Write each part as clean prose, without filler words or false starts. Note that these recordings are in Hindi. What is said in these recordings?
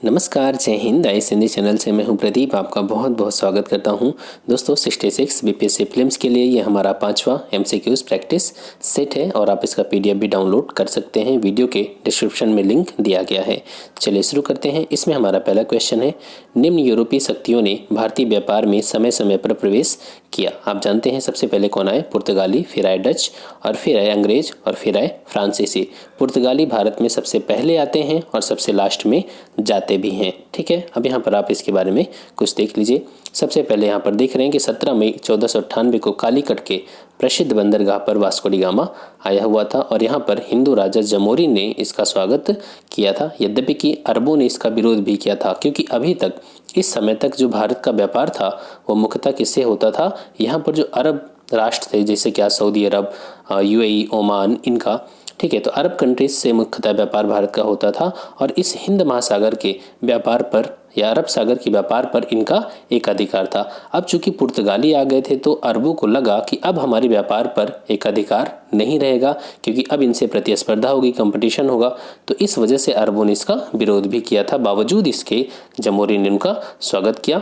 नमस्कार, जय हिंद। आइस हिंदी चैनल से मैं हूं प्रदीप, आपका बहुत बहुत स्वागत करता हूं। दोस्तों 66 बीपीएससी प्रीलिम्स के लिए ये हमारा 5वां एमसीक्यूज प्रैक्टिस सेट है और आप इसका पीडीएफ भी डाउनलोड कर सकते हैं। वीडियो के डिस्क्रिप्शन में लिंक दिया गया है। चलिए शुरू करते हैं। इसमें हमारा पहला क्वेश्चन है, निम्न यूरोपीय शक्तियों ने भारतीय व्यापार में समय समय पर प्रवेश किया। आप जानते हैं सबसे पहले कौन आए? पुर्तगाली, फिर आए डच और फिर आए अंग्रेज और फिर आए फ्रांसीसी। पुर्तगाली भारत में सबसे पहले आते हैं और सबसे लास्ट में जाते भी हैं। ठीक है, अब यहाँ पर आप इसके बारे में कुछ देख लीजिए। सबसे पहले यहाँ पर देख रहे हैं कि 17 मई 1498 को कालीकट के प्रसिद्ध बंदरगाह पर वास्को डी गामा आया हुआ था और यहाँ पर हिंदू राजा जमोरी ने इसका स्वागत किया था। यद्यपि कि अरबों ने इसका विरोध भी किया था, क्योंकि अभी तक इस समय तक जो भारत का व्यापार था वो मुख्यतः किससे होता था? यहाँ पर जो अरब राष्ट्र थे, जैसे क्या सऊदी अरब, यूएई, ओमान, इनका, ठीक है, तो अरब कंट्रीज से मुख्यतः व्यापार भारत का होता था और इस हिंद महासागर के व्यापार पर या अरब सागर के व्यापार पर इनका एक अधिकार था। अब चूंकि पुर्तगाली आ गए थे तो अरबों को लगा कि अब हमारे व्यापार पर एक अधिकार नहीं रहेगा, क्योंकि अब इनसे प्रतिस्पर्धा होगी, कंपटीशन होगा। तो इस वजह से अरबों ने इसका विरोध भी किया था। बावजूद इसके जमोरी ने उनका स्वागत किया।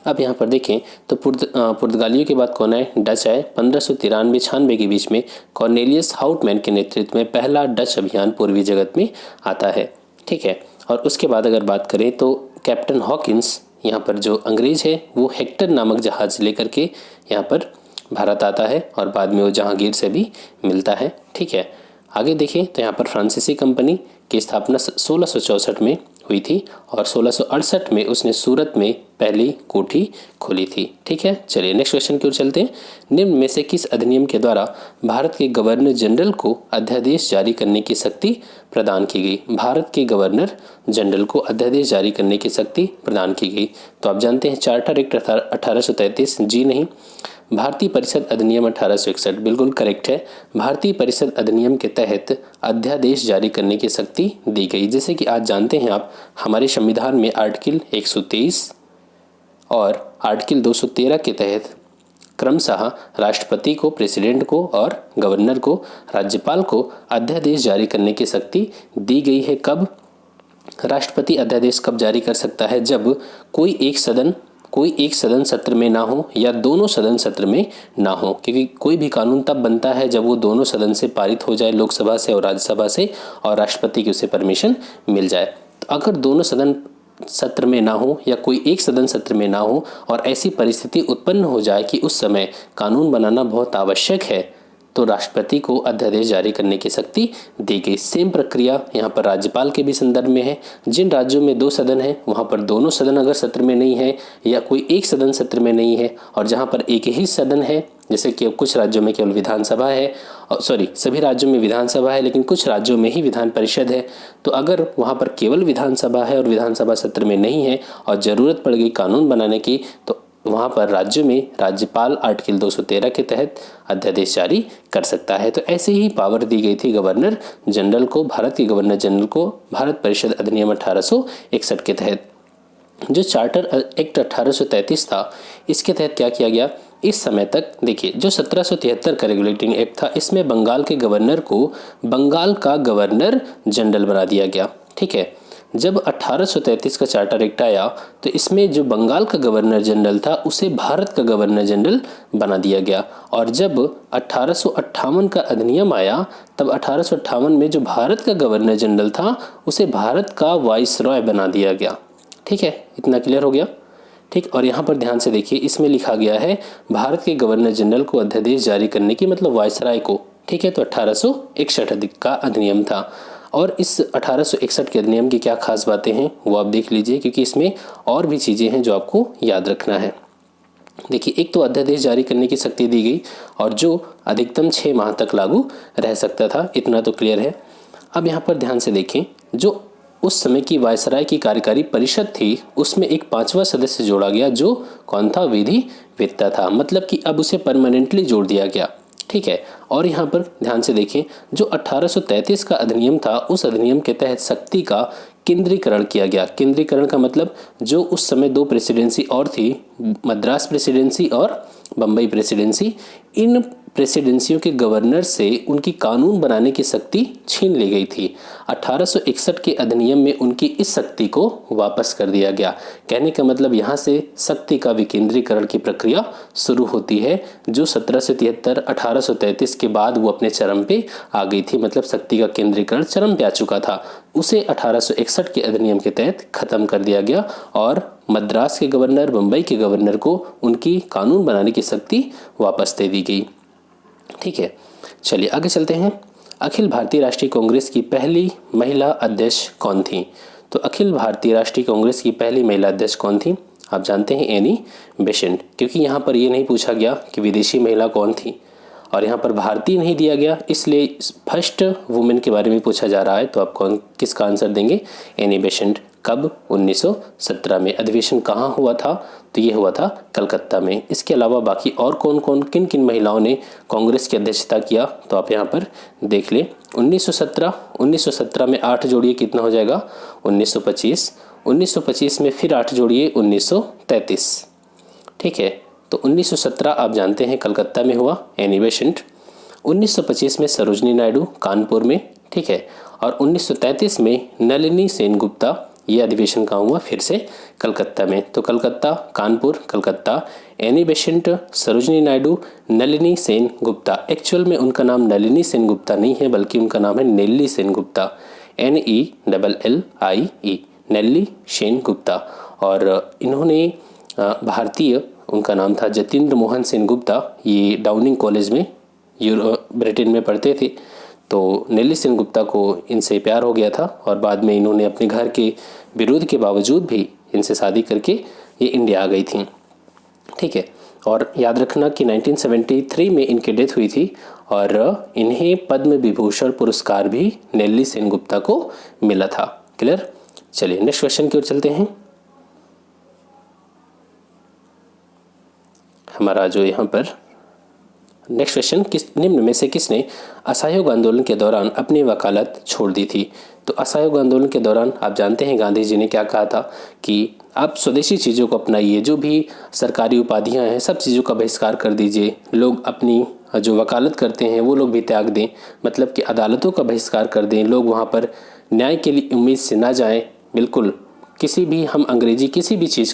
अब यहाँ पर देखें तो पुर्तगालियों के बाद कौन आए? डच आए। 1593-96 के बीच में कॉर्नेलियस हाउटमैन के नेतृत्व में पहला डच अभियान पूर्वी जगत में आता है। ठीक है, और उसके बाद अगर बात करें तो कैप्टन हॉकिंस, यहाँ पर जो अंग्रेज है, वो हेक्टर नामक जहाज लेकर के यहाँ पर भारत आता है और बाद में वो जहांगीर से भी मिलता है। ठीक है, आगे देखें तो यहाँ पर फ्रांसीसी कंपनी की स्थापना 1664 में हुई थी और 1668 में उसने सूरत में पहली कोठी खोली थी। ठीक है, चलिए नेक्स्ट क्वेश्चन की ओर चलते हैं। निम्न में से किस अधिनियम के द्वारा भारत के गवर्नर जनरल को अध्यादेश जारी करने की शक्ति प्रदान की गई? भारत के गवर्नर जनरल को अध्यादेश जारी करने की शक्ति प्रदान की गई। तो आप जानते हैं चार्टर एक्ट 1833, जी नहीं, भारतीय परिषद अधिनियम 1861 बिल्कुल करेक्ट है। भारतीय परिषद अधिनियम के तहत अध्यादेश जारी करने की शक्ति दी गई। जैसे कि आज जानते हैं आप, हमारे संविधान में आर्टिकल 123 और आर्टिकल 213 के तहत क्रमशः राष्ट्रपति को, प्रेसिडेंट को और गवर्नर को, राज्यपाल को अध्यादेश जारी करने की शक्ति दी गई है। कब राष्ट्रपति अध्यादेश कब जारी कर सकता है? जब कोई एक सदन सत्र में ना हो या दोनों सदन सत्र में ना हो, क्योंकि कोई भी कानून तब बनता है जब वो दोनों सदन से पारित हो जाए, लोकसभा से और राज्यसभा से, और राष्ट्रपति की उसे परमिशन मिल जाए। तो अगर दोनों सदन सत्र में ना हो या कोई एक सदन सत्र में ना हो और ऐसी परिस्थिति उत्पन्न हो जाए कि उस समय कानून बनाना बहुत आवश्यक है, तो राष्ट्रपति को अध्यादेश जारी करने की शक्ति दी गई। सेम प्रक्रिया यहाँ पर राज्यपाल के भी संदर्भ में है। जिन राज्यों में 2 सदन है वहाँ पर दोनों सदन अगर सत्र में नहीं है या कोई एक सदन सत्र में नहीं है, और जहाँ पर एक ही सदन है, जैसे कि कुछ राज्यों में केवल विधानसभा है, सभी राज्यों में विधानसभा है लेकिन कुछ राज्यों में ही विधान परिषद है, तो अगर वहाँ पर केवल विधानसभा है और विधानसभा सत्र में नहीं है और ज़रूरत पड़ गई कानून बनाने की, तो वहाँ पर राज्य में राज्यपाल आर्टिकल 213 के तहत अध्यादेश जारी कर सकता है। तो ऐसे ही पावर दी गई थी गवर्नर जनरल को, भारत के गवर्नर जनरल को, भारत परिषद अधिनियम 1861 के तहत। जो चार्टर एक्ट 1833 था, इसके तहत क्या किया गया? इस समय तक देखिए, जो 1773 का रेगुलेटिंग एक्ट था, इसमें बंगाल के गवर्नर को बंगाल का गवर्नर जनरल बना दिया गया। ठीक है, जब 1833 का चार्टर एक्ट आया तो इसमें जो बंगाल का गवर्नर जनरल था उसे भारत का गवर्नर जनरल बना दिया गया, और जब 1858 का अधिनियम आया तब 1858 में जो भारत का गवर्नर जनरल था उसे भारत का वाइसरॉय बना दिया गया। ठीक है, इतना क्लियर हो गया? ठीक, और यहाँ पर ध्यान से देखिए, इसमें लिखा गया है भारत के गवर्नर जनरल को अध्यादेश जारी करने की, मतलब वाइसरॉय को। ठीक है, तो 1861 का अधिनियम था। और इस 1861 के अधिनियम की क्या खास बातें हैं वो आप देख लीजिए, क्योंकि इसमें और भी चीज़ें हैं जो आपको याद रखना है। देखिए, एक तो अध्यादेश जारी करने की शक्ति दी गई और जो अधिकतम 6 माह तक लागू रह सकता था, इतना तो क्लियर है। अब यहाँ पर ध्यान से देखें, जो उस समय की वायसराय की कार्यकारी परिषद थी उसमें एक 5वां सदस्य जोड़ा गया, जो कौन था? विधि वेत्ता था, मतलब कि अब उसे परमानेंटली जोड़ दिया गया। ठीक है, और यहाँ पर ध्यान से देखें, जो 1833 का अधिनियम था उस अधिनियम के तहत शक्ति का केंद्रीकरण किया गया। केंद्रीकरण का मतलब, जो उस समय 2 प्रेसिडेंसी और थी, मद्रास प्रेसिडेंसी और बम्बई प्रेसिडेंसी, इन प्रेसिडेंसियों के गवर्नर से उनकी कानून बनाने की शक्ति छीन ली गई थी। 1861 के अधिनियम में उनकी इस शक्ति को वापस कर दिया गया। कहने का मतलब यहाँ से शक्ति का विकेंद्रीकरण की प्रक्रिया शुरू होती है, जो 1773 1833 के बाद वो अपने चरम पे आ गई थी। मतलब शक्ति का केंद्रीकरण चरम पे आ चुका था, उसे 1861 के अधिनियम के तहत खत्म कर दिया गया और मद्रास के गवर्नर, बम्बई के गवर्नर को उनकी कानून बनाने की शक्ति वापस दे दी गई। ठीक है, चलिए आगे चलते हैं। अखिल भारतीय राष्ट्रीय कांग्रेस की पहली महिला अध्यक्ष कौन थी? तो अखिल भारतीय राष्ट्रीय कांग्रेस की पहली महिला अध्यक्ष कौन थी? आप जानते हैं एनी बेसेंट, क्योंकि यहाँ पर ये नहीं पूछा गया कि विदेशी महिला कौन थी और यहाँ पर भारतीय नहीं दिया गया, इसलिए फर्स्ट वुमेन के बारे में पूछा जा रहा है। तो आप किसका आंसर देंगे? Annie Besant. कब? 1917 में। अधिवेशन कहाँ हुआ था? तो ये हुआ था कलकत्ता में। इसके अलावा बाकी और किन किन महिलाओं ने कांग्रेस की अध्यक्षता किया? तो आप यहाँ पर देख ले। 1917 में 8 जोड़िए कितना हो जाएगा? 1925। 1925 में फिर 8 जोड़िए 1933। ठीक है, तो 1917 आप जानते हैं कलकत्ता में हुआ, एनी बेसेंट। 1925 में सरोजनी नायडू कानपुर में। ठीक है, और 1933 में नलिनी सेनगुप्ता, ये अधिवेशन कहाँ हुआ? फिर से कलकत्ता में। तो Calcutta, Kanpur, Calcutta, Annie Besant, Sarojini Naidu, Nalini Sengupta. Actual में उनका नाम नलिनी सेनगुप्ता नहीं है, बल्कि उनका नाम है नेल्ली सेनगुप्ता, NELLIE, नेल्ली सेनगुप्ता। और इन्होंने भारतीय, उनका नाम था जतीन्द्र मोहन सेनगुप्ता, ये डाउनिंग कॉलेज में ब्रिटेन में पढ़ते थे। तो नेल्ली सेनगुप्ता को इनसे प्यार हो गया था और बाद में इन्होंने अपने घर के विरोध के बावजूद भी इनसे शादी करके ये इंडिया आ गई थी। ठीक है, और याद रखना कि 1973 में इनकी डेथ हुई थी और इन्हें पद्म विभूषण पुरस्कार भी नेल्ली सेनगुप्ता को मिला था। क्लियर? चलिए नेक्स्ट क्वेश्चन की ओर चलते हैं। हमारा जो यहाँ पर नेक्स्ट क्वेश्चन, निम्न में से किसने असहयोग आंदोलन के दौरान अपनी वकालत छोड़ दी थी? तो असहयोग आंदोलन के दौरान आप जानते हैं गांधी जी ने क्या कहा था कि आप स्वदेशी चीज़ों को अपनाइए, जो भी सरकारी उपाधियां हैं सब चीज़ों का बहिष्कार कर दीजिए, लोग अपनी जो वकालत करते हैं वो लोग भी त्याग दें, मतलब कि अदालतों का बहिष्कार कर दें, लोग वहाँ पर न्याय के लिए उम्मीद से ना जाएं, बिल्कुल किसी भी हम अंग्रेजी किसी भी चीज़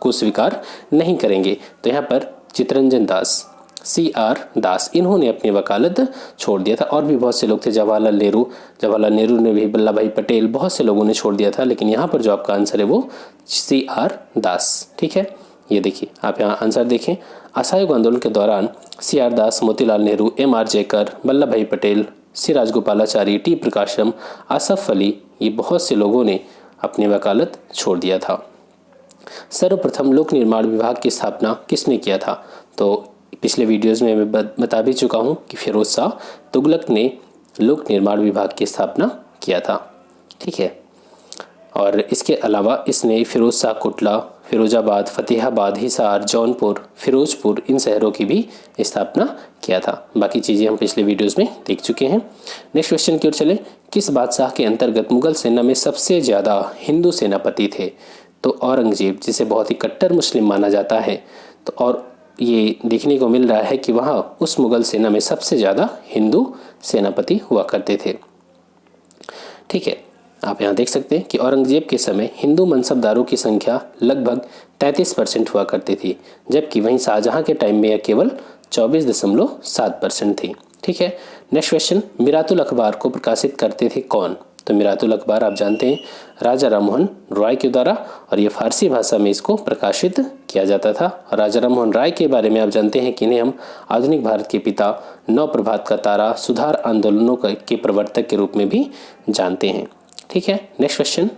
को स्वीकार नहीं करेंगे। तो यहाँ पर चित्तरंजन दास, CR दास, इन्होंने अपनी वकालत छोड़ दिया था। और भी बहुत से लोग थे, जवाहरलाल नेहरू ने भी, वल्लभ भाई पटेल, बहुत से लोगों ने छोड़ दिया था, लेकिन यहाँ पर जो आपका आंसर है वो CR दास। ठीक है, ये देखिए आप यहाँ आंसर देखें। असहयोग आंदोलन के दौरान CR दास, मोतीलाल नेहरू, MR जयकर, वल्लभ भाई पटेल, C राजगोपालाचारी, T प्रकाशम, आसफ अली, ये बहुत से लोगों ने अपनी वकालत छोड़ दिया था। सर्वप्रथम लोक निर्माण विभाग की स्थापना किसने किया था? तो पिछले वीडियोस में मैं बता भी चुका हूं कि फिरोज शाह तुगलक ने लोक निर्माण विभाग की स्थापना किया था। ठीक है, और इसके अलावा इसने फिरोज शाह कोटला, फिरोजाबाद, फतेहाबाद, हिसार, जौनपुर, फिरोजपुर, इन शहरों की भी स्थापना किया था। बाकी चीज़ें हम पिछले वीडियोस में देख चुके हैं। नेक्स्ट क्वेश्चन की ओर चले। किस बादशाह के अंतर्गत मुगल सेना में सबसे ज़्यादा हिंदू सेनापति थे? तो औरंगजेब, जिसे बहुत ही कट्टर मुस्लिम माना जाता है। तो और ये देखने को मिल रहा है कि वहाँ उस मुगल सेना में सबसे ज़्यादा हिंदू सेनापति हुआ करते थे। ठीक है, आप यहाँ देख सकते हैं कि औरंगजेब के समय हिंदू मनसबदारों की संख्या लगभग 33% हुआ करती थी, जबकि वहीं शाहजहां के टाइम में यह केवल 24.7% थी। ठीक है, नेक्स्ट क्वेश्चन, मिरातुल अखबार को प्रकाशित करते थे कौन? तो मिरातुल अखबार आप जानते हैं राजा राममोहन रॉय के द्वारा, और ये फारसी भाषा में इसको प्रकाशित किया जाता था। राजा राममोहन राय के बारे में आप जानते हैं कि इन्हें हम आधुनिक भारत के पिता, नव प्रभात का तारा, सुधार आंदोलनों के प्रवर्तक के रूप में भी जानते हैं। ठीक है, नेक्स्ट क्वेश्चन,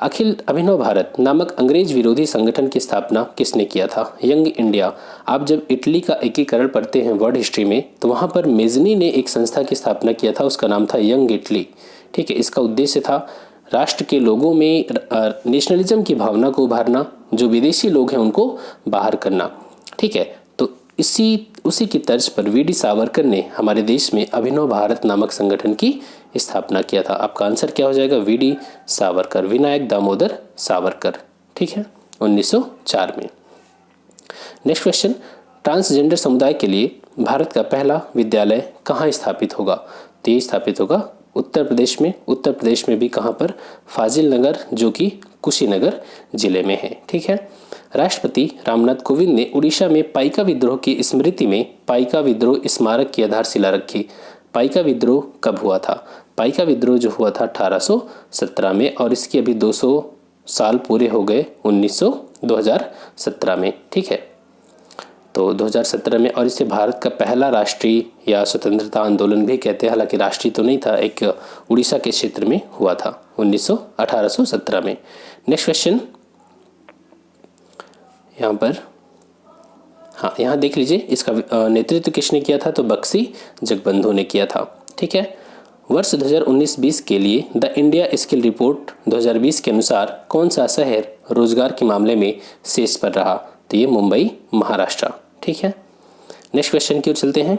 अखिल अभिनव भारत नामक अंग्रेज विरोधी संगठन की स्थापना किसने किया था? Young India. आप जब इटली का एकीकरण पढ़ते हैं वर्ल्ड हिस्ट्री में, तो वहाँ पर मेजनी ने एक संस्था की स्थापना किया था, उसका नाम था यंग इटली। ठीक है, इसका उद्देश्य था राष्ट्र के लोगों में नेशनलिज्म की भावना को उभारना, जो विदेशी लोग हैं उनको बाहर करना। ठीक है, तो उसी की तर्ज पर वीडी सावरकर ने हमारे देश में अभिनव भारत नामक संगठन की स्थापना किया था। आपका आंसर क्या हो जाएगा? वीडी सावरकर, विनायक दामोदर सावरकर। ठीक है, 1904 में। नेक्स्ट क्वेश्चन, ट्रांसजेंडर समुदाय के लिए भारत का पहला विद्यालय कहाँ स्थापित होगा? तो ये स्थापित होगा उत्तर प्रदेश में। उत्तर प्रदेश में भी कहाँ पर? फाजिल नगर, जो कि कुशीनगर जिले में है। ठीक है। राष्ट्रपति रामनाथ कोविंद ने उड़ीसा में पाइका विद्रोह की स्मृति में पाइका विद्रोह स्मारक की आधारशिला रखी। पाइका विद्रोह कब हुआ था? पाइका विद्रोह जो हुआ था 1817 में, और इसकी अभी 200 साल पूरे हो गए 2017 में। ठीक है, तो 2017 में, और इसे भारत का पहला राष्ट्रीय या स्वतंत्रता आंदोलन भी कहते हैं। हालांकि राष्ट्रीय तो नहीं था, एक उड़ीसा के क्षेत्र में हुआ था 1817 में। नेक्स्ट क्वेश्चन यहाँ पर, हाँ यहाँ देख लीजिए, इसका नेतृत्व किसने किया था? तो बक्सी जगबंधु ने किया था। ठीक है। वर्ष 2019-20 के लिए द इंडिया स्किल रिपोर्ट 2020 के अनुसार कौन सा शहर रोजगार के मामले में शीर्ष पर रहा? तो ये मुंबई, महाराष्ट्र। ठीक है। नेक्स्ट क्वेश्चन की ओर चलते हैं।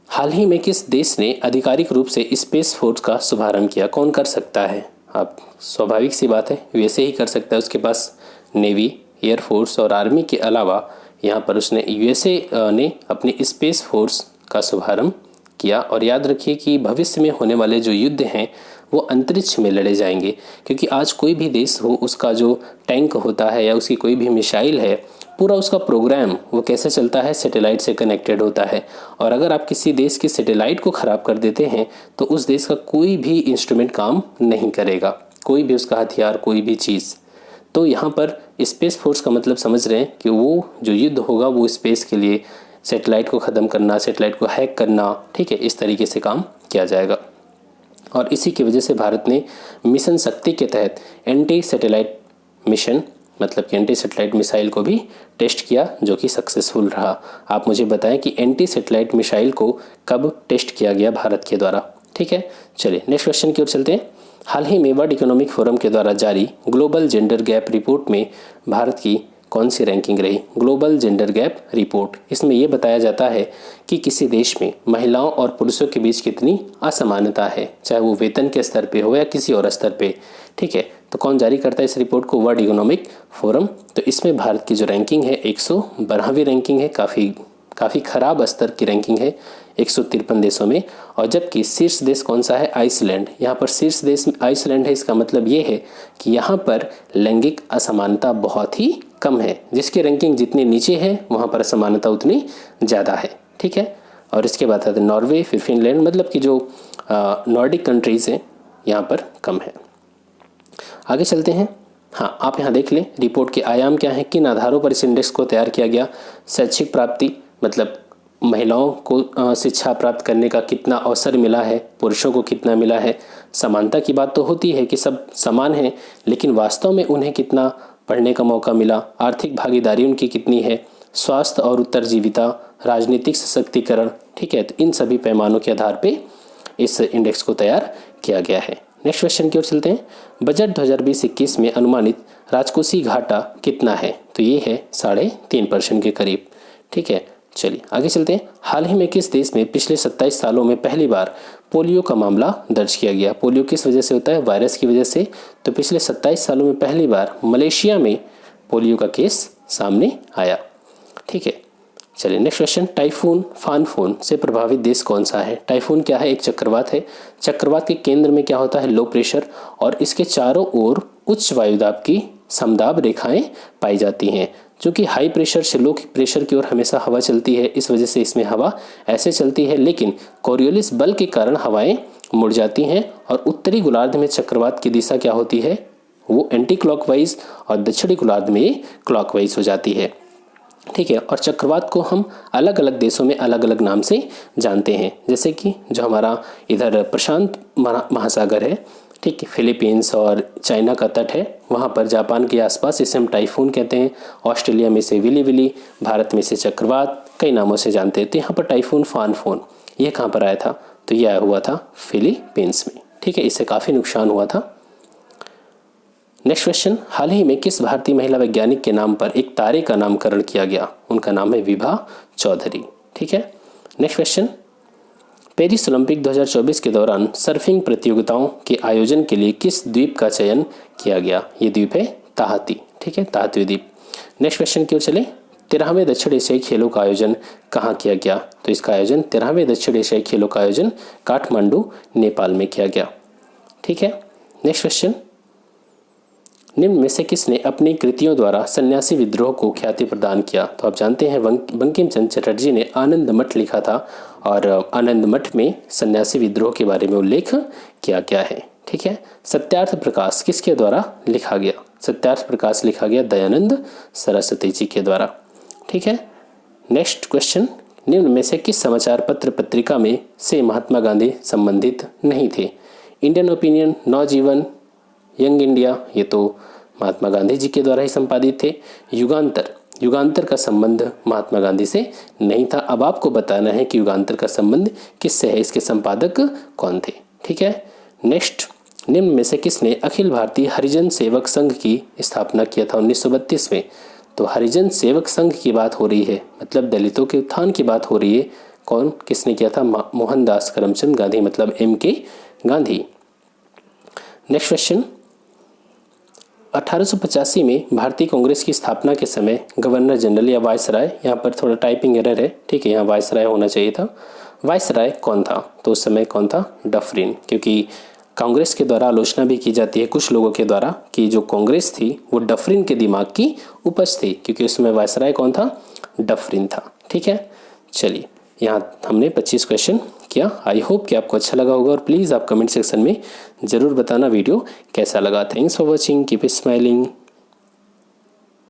हाल ही में किस देश ने आधिकारिक रूप से स्पेस फोर्स का शुभारंभ किया? कौन कर सकता है? आप स्वाभाविक सी बात है, यूएसए ही कर सकता है। उसके पास नेवी, एयरफोर्स और आर्मी के अलावा यहाँ पर उसने यूएसए ने अपनी स्पेस फोर्स का शुभारंभ किया। और याद रखिए कि भविष्य में होने वाले जो युद्ध हैं वो अंतरिक्ष में लड़े जाएंगे, क्योंकि आज कोई भी देश हो, उसका जो टैंक होता है या उसकी कोई भी मिसाइल है, पूरा उसका प्रोग्राम वो कैसे चलता है? सैटेलाइट से कनेक्टेड होता है। और अगर आप किसी देश की सैटेलाइट को ख़राब कर देते हैं तो उस देश का कोई भी इंस्ट्रूमेंट काम नहीं करेगा, कोई भी उसका हथियार, कोई भी चीज़। तो यहाँ पर स्पेस फोर्स का मतलब समझ रहे हैं कि वो जो युद्ध होगा वो स्पेस के लिए, सैटेलाइट को ख़त्म करना, सैटेलाइट को हैक करना, ठीक है, इस तरीके से काम किया जाएगा। और इसी की वजह से भारत ने मिशन शक्ति के तहत एंटी सैटेलाइट मिशन, मतलब कि एंटी सैटेलाइट मिसाइल को भी टेस्ट किया, जो कि सक्सेसफुल रहा। आप मुझे बताएं कि एंटी सैटेलाइट मिसाइल को कब टेस्ट किया गया भारत के द्वारा? ठीक है, चलिए नेक्स्ट क्वेश्चन की ओर चलते हैं। हाल ही में वर्ल्ड इकोनॉमिक फोरम के द्वारा जारी ग्लोबल जेंडर गैप रिपोर्ट में भारत की कौन सी रैंकिंग रही? ग्लोबल जेंडर गैप रिपोर्ट, इसमें यह बताया जाता है कि किसी देश में महिलाओं और पुरुषों के बीच कितनी असमानता है, चाहे वो वेतन के स्तर पे हो या किसी और स्तर पे। ठीक है, तो कौन जारी करता है इस रिपोर्ट को? World economic forum. तो इसमें भारत की जो रैंकिंग है 112वीं रैंकिंग है, काफ़ी खराब स्तर की रैंकिंग है 153 देशों में। और जबकि शीर्ष देश कौन सा है? आइसलैंड। यहाँ पर शीर्ष देश आइसलैंड है। इसका मतलब ये है कि यहाँ पर लैंगिक असमानता बहुत ही कम है। जिसकी रैंकिंग जितनी नीचे है वहाँ पर असमानता उतनी ज़्यादा है। ठीक है, और इसके बाद आता है नॉर्वे, फिर फिनलैंड, मतलब कि जो नॉर्डिक कंट्रीज़ हैं यहाँ पर कम है। आगे चलते हैं। हाँ, आप यहाँ देख लें रिपोर्ट के आयाम क्या हैं, किन आधारों पर इस इंडेक्स को तैयार किया गया। शैक्षिक प्राप्ति, मतलब महिलाओं को शिक्षा प्राप्त करने का कितना अवसर मिला है, पुरुषों को कितना मिला है। समानता की बात तो होती है कि सब समान हैं, लेकिन वास्तव में उन्हें कितना पढ़ने का मौका मिला, आर्थिक भागीदारी उनकी कितनी है, स्वास्थ्य और उत्तरजीविता, राजनीतिक सशक्तिकरण। ठीक है, तो इन सभी पैमानों के आधार पे इस इंडेक्स को तैयार किया गया है। नेक्स्ट क्वेश्चन की ओर चलते हैं। बजट 2020-21 में अनुमानित राजकोषीय घाटा कितना है? तो ये है 3.5% के करीब। ठीक है, चलिए आगे चलते हैं। हाल ही में किस देश में पिछले 27 सालों में पहली बार पोलियो का मामला दर्ज किया गया? पोलियो किस वजह से होता है? वायरस की वजह से। तो पिछले 27 सालों में पहली बार मलेशिया में पोलियो का केस सामने आया। ठीक है, चलिए नेक्स्ट क्वेश्चन। टाइफून फानफोन से प्रभावित देश कौन सा है? टाइफून क्या है? एक चक्रवात है। चक्रवात के केंद्र में क्या होता है? लो प्रेशर, और इसके चारों ओर उच्च वायुदाब की समदाब रेखाएं पाई जाती हैं, जो कि हाई प्रेशर से लो प्रेशर की ओर हमेशा हवा चलती है। इस वजह से इसमें हवा ऐसे चलती है, लेकिन कोरियोलिस बल के कारण हवाएं मुड़ जाती हैं। और उत्तरी गोलार्ध में चक्रवात की दिशा क्या होती है? वो एंटी क्लॉकवाइज, और दक्षिणी गोलार्ध में क्लॉकवाइज हो जाती है। ठीक है, और चक्रवात को हम अलग अलग देशों में अलग अलग नाम से जानते हैं, जैसे कि जो हमारा इधर प्रशांत महासागर है, ठीक है, फिलीपींस और चाइना का तट है, वहाँ पर जापान के आसपास इसे हम टाइफून कहते हैं। ऑस्ट्रेलिया में से विली विली, भारत में से चक्रवात, कई नामों से जानते हैं। तो यहाँ पर टाइफून फानफोन ये कहाँ पर आया था? तो ये आया हुआ था फिलीपींस में। ठीक है, इससे काफ़ी नुकसान हुआ था। Next question. हाल ही में किस भारतीय महिला वैज्ञानिक के नाम पर एक तारे का नामकरण किया गया? उनका नाम है विभा चौधरी। ठीक है, नेक्स्ट क्वेश्चन। पेरिस ओलंपिक 2024 के दौरान सर्फिंग प्रतियोगिताओं के आयोजन के लिए किस द्वीप का चयन किया गया? ये द्वीप है ताहती। ठीक है, ताहती द्वीप। नेक्स्ट क्वेश्चन की ओर चले। 13वें दक्षिण एशियाई खेलों का आयोजन कहाँ किया गया? तो इसका आयोजन 13वें दक्षिण एशियाई खेलों का आयोजन काठमांडू, नेपाल में किया गया। ठीक है, नेक्स्ट क्वेश्चन, निम्न में से किसने अपनी कृतियों द्वारा सन्यासी विद्रोह को ख्याति प्रदान किया? तो आप जानते हैं बंकिम चंद्र चटर्जी ने आनंद मठ लिखा था और आनंद मठ में सन्यासी विद्रोह के बारे में उल्लेख किया गया है। ठीक है, सत्यार्थ प्रकाश किसके द्वारा लिखा गया? सत्यार्थ प्रकाश लिखा गया दयानंद सरस्वती जी के द्वारा। ठीक है, नेक्स्ट क्वेश्चन, निम्न में से किस समाचार पत्र पत्रिका में से महात्मा गांधी संबंधित नहीं थे? इंडियन ओपिनियन, नवजीवन, यंग इंडिया, ये तो महात्मा गांधी जी के द्वारा ही संपादित थे। युगांतर का संबंध महात्मा गांधी से नहीं था। अब आपको बताना है कि युगांतर का संबंध किससे है, इसके संपादक कौन थे? ठीक है, नेक्स्ट, निम्न में से किसने अखिल भारतीय हरिजन सेवक संघ की स्थापना किया था 1932 में? तो हरिजन सेवक संघ की बात हो रही है, मतलब दलितों के उत्थान की बात हो रही है। कौन, किसने किया था? मोहनदास करमचंद गांधी, मतलब MK गांधी। नेक्स्ट क्वेश्चन, 1885 में भारतीय कांग्रेस की स्थापना के समय गवर्नर जनरल या वायसराय, यहाँ पर थोड़ा टाइपिंग एरर है, ठीक है, यहाँ वायसराय होना चाहिए था। वायसराय कौन था? तो उस समय कौन था? डफरिन, क्योंकि कांग्रेस के द्वारा आलोचना भी की जाती है कुछ लोगों के द्वारा कि जो कांग्रेस थी वो डफरिन के दिमाग की उपज थी, क्योंकि उसमें वायसराय कौन था? डफरिन था। ठीक है, चलिए, यहाँ हमने 25 क्वेश्चन किया। आई होप कि आपको अच्छा लगा होगा और प्लीज़ आप कमेंट सेक्शन में ज़रूर बताना वीडियो कैसा लगा। Thanks for watching, keep smiling.